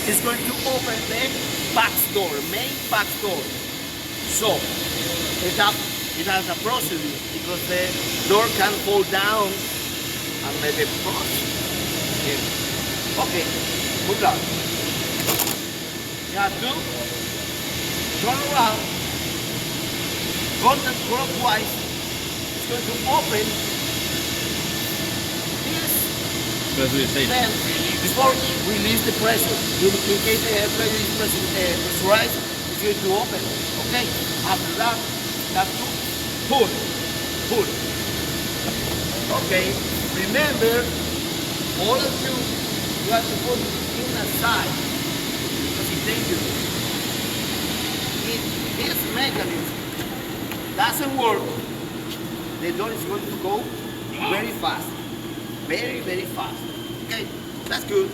is going to open the box door, main box door. So it has a procedure because the door can fall down and let it cross. Okay, good luck. You have to turn around, counterclockwise. It's going to open this. Then, before release the pressure, in case the air pressure is pressurized, it's going to open. Okay. After that, you have to pull. Okay. Remember, all of you have to put in the side because it's dangerous. If this mechanism doesn't work, the door is going to go very fast. Very, very fast. Okay, that's good.